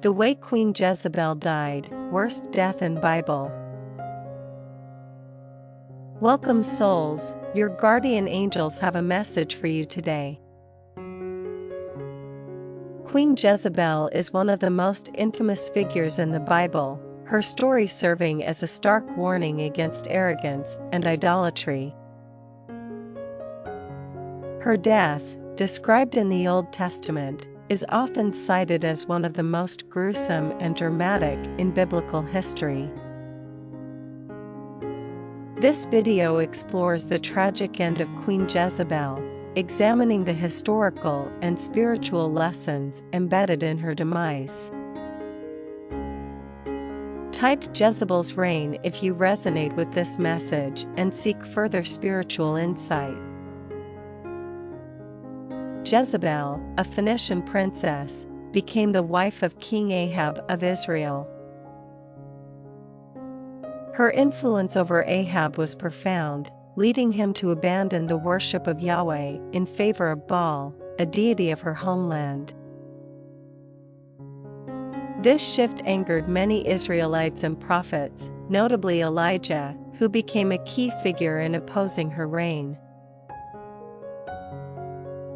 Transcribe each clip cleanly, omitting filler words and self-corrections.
The way Queen Jezebel died, worst death in Bible. Welcome souls, your guardian angels have a message for you today. Queen Jezebel is one of the most infamous figures in the Bible, her story serving as a stark warning against arrogance and idolatry. Her death, described in the Old Testament, is often cited as one of the most gruesome and dramatic in biblical history. This video explores the tragic end of Queen Jezebel, examining the historical and spiritual lessons embedded in her demise. Type Jezebel's reign if you resonate with this message and seek further spiritual insight. Jezebel, a Phoenician princess, became the wife of King Ahab of Israel. Her influence over Ahab was profound, leading him to abandon the worship of Yahweh in favor of Baal, a deity of her homeland. This shift angered many Israelites and prophets, notably Elijah, who became a key figure in opposing her reign.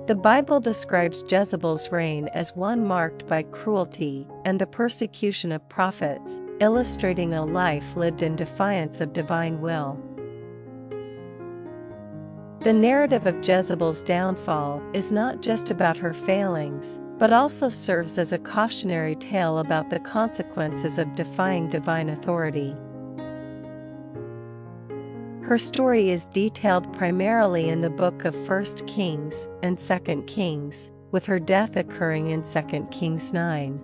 The Bible describes Jezebel's reign as one marked by cruelty and the persecution of prophets, illustrating a life lived in defiance of divine will. The narrative of Jezebel's downfall is not just about her failings, but also serves as a cautionary tale about the consequences of defying divine authority. Her story is detailed primarily in the book of 1 Kings and 2 Kings, with her death occurring in 2 Kings 9.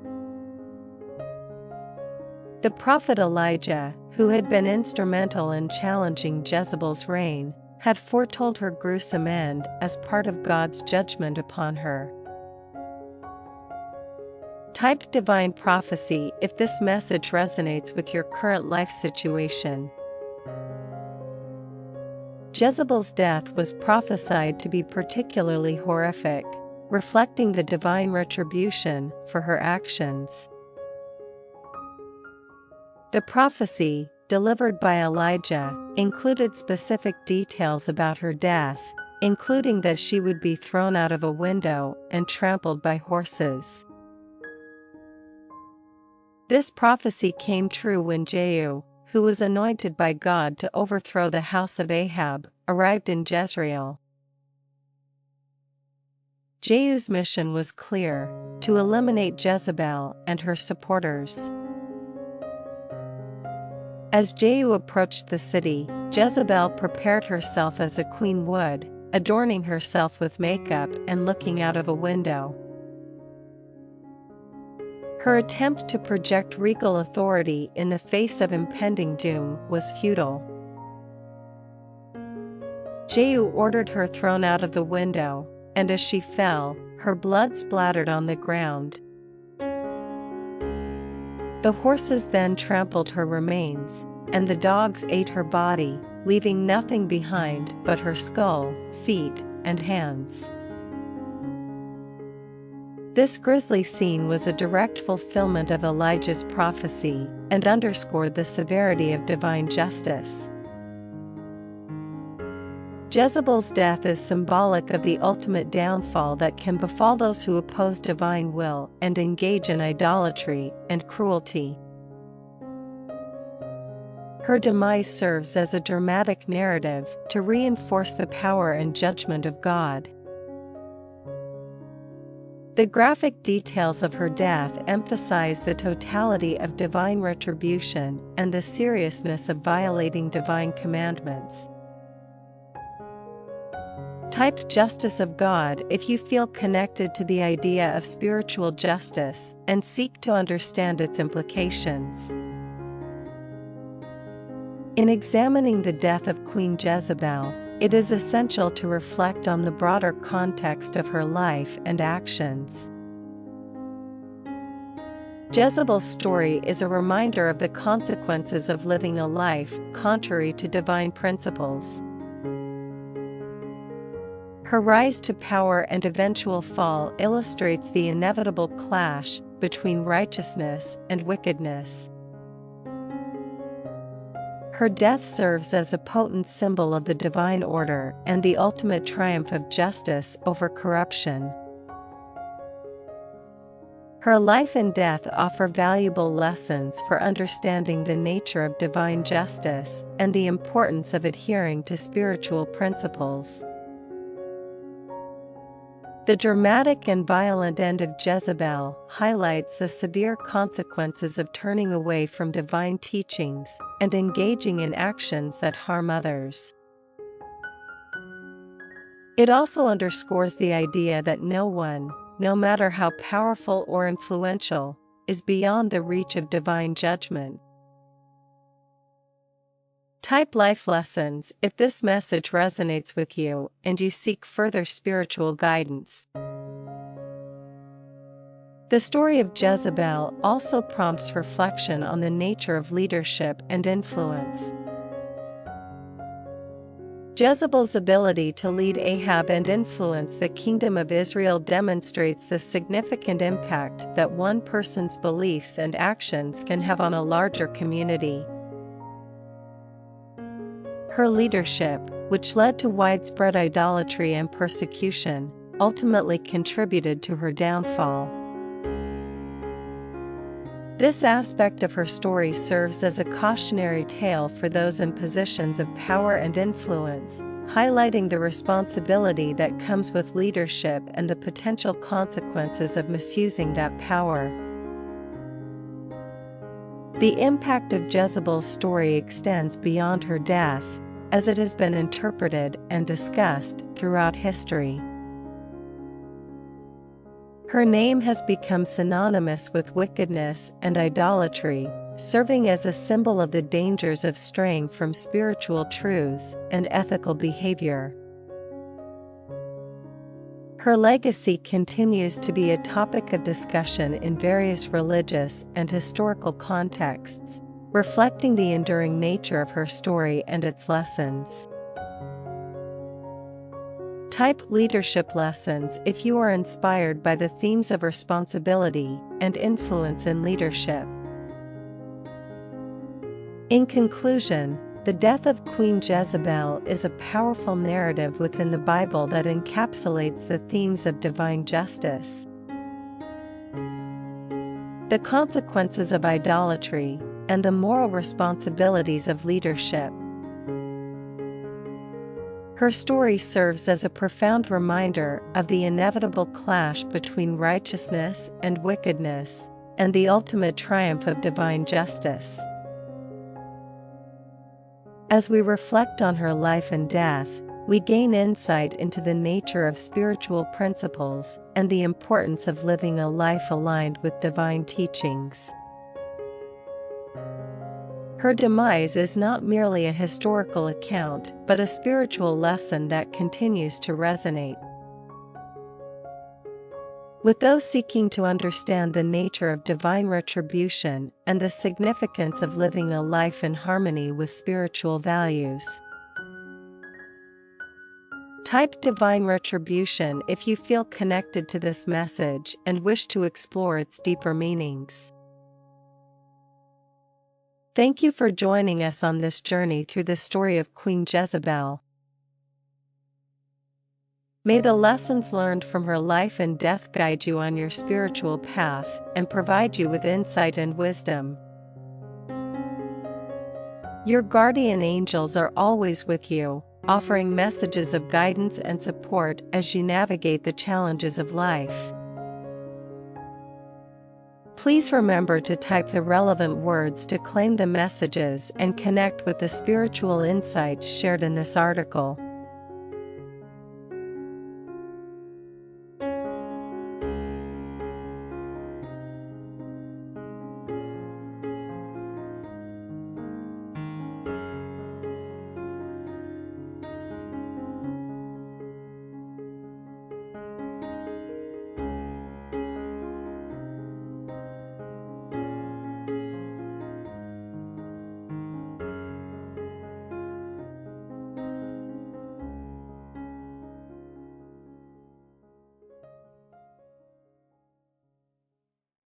The prophet Elijah, who had been instrumental in challenging Jezebel's reign, had foretold her gruesome end as part of God's judgment upon her. Type divine prophecy if this message resonates with your current life situation. Jezebel's death was prophesied to be particularly horrific, reflecting the divine retribution for her actions. The prophecy, delivered by Elijah, included specific details about her death, including that she would be thrown out of a window and trampled by horses. This prophecy came true when Jehu, who was anointed by God to overthrow the house of Ahab, arrived in Jezreel. Jehu's mission was clear: to eliminate Jezebel and her supporters. As Jehu approached the city, Jezebel prepared herself as a queen would, adorning herself with makeup and looking out of a window. Her attempt to project regal authority in the face of impending doom was futile. Jehu ordered her thrown out of the window, and as she fell, her blood splattered on the ground. The horses then trampled her remains, and the dogs ate her body, leaving nothing behind but her skull, feet, and hands. This grisly scene was a direct fulfillment of Elijah's prophecy and underscored the severity of divine justice. Jezebel's death is symbolic of the ultimate downfall that can befall those who oppose divine will and engage in idolatry and cruelty. Her demise serves as a dramatic narrative to reinforce the power and judgment of God. The graphic details of her death emphasize the totality of divine retribution and the seriousness of violating divine commandments. Type Justice of God if you feel connected to the idea of spiritual justice and seek to understand its implications. In examining the death of Queen Jezebel, it is essential to reflect on the broader context of her life and actions. Jezebel's story is a reminder of the consequences of living a life contrary to divine principles. Her rise to power and eventual fall illustrates the inevitable clash between righteousness and wickedness. Her death serves as a potent symbol of the divine order and the ultimate triumph of justice over corruption. Her life and death offer valuable lessons for understanding the nature of divine justice and the importance of adhering to spiritual principles. The dramatic and violent end of Jezebel highlights the severe consequences of turning away from divine teachings and engaging in actions that harm others. It also underscores the idea that no one, no matter how powerful or influential, is beyond the reach of divine judgment. Type life lessons if this message resonates with you and you seek further spiritual guidance. The story of Jezebel also prompts reflection on the nature of leadership and influence. Jezebel's ability to lead Ahab and influence the kingdom of Israel demonstrates the significant impact that one person's beliefs and actions can have on a larger community. Her leadership, which led to widespread idolatry and persecution, ultimately contributed to her downfall. This aspect of her story serves as a cautionary tale for those in positions of power and influence, highlighting the responsibility that comes with leadership and the potential consequences of misusing that power. The impact of Jezebel's story extends beyond her death, as it has been interpreted and discussed throughout history. Her name has become synonymous with wickedness and idolatry, serving as a symbol of the dangers of straying from spiritual truths and ethical behavior. Her legacy continues to be a topic of discussion in various religious and historical contexts, reflecting the enduring nature of her story and its lessons. Type leadership lessons if you are inspired by the themes of responsibility and influence in leadership. In conclusion, the death of Queen Jezebel is a powerful narrative within the Bible that encapsulates the themes of divine justice, the consequences of idolatry, and the moral responsibilities of leadership. Her story serves as a profound reminder of the inevitable clash between righteousness and wickedness, and the ultimate triumph of divine justice. As we reflect on her life and death, we gain insight into the nature of spiritual principles and the importance of living a life aligned with divine teachings. Her demise is not merely a historical account, but a spiritual lesson that continues to resonate with those seeking to understand the nature of divine retribution and the significance of living a life in harmony with spiritual values. Type divine retribution if you feel connected to this message and wish to explore its deeper meanings. Thank you for joining us on this journey through the story of Queen Jezebel. May the lessons learned from her life and death guide you on your spiritual path and provide you with insight and wisdom. Your guardian angels are always with you, offering messages of guidance and support as you navigate the challenges of life. Please remember to type the relevant words to claim the messages and connect with the spiritual insights shared in this article.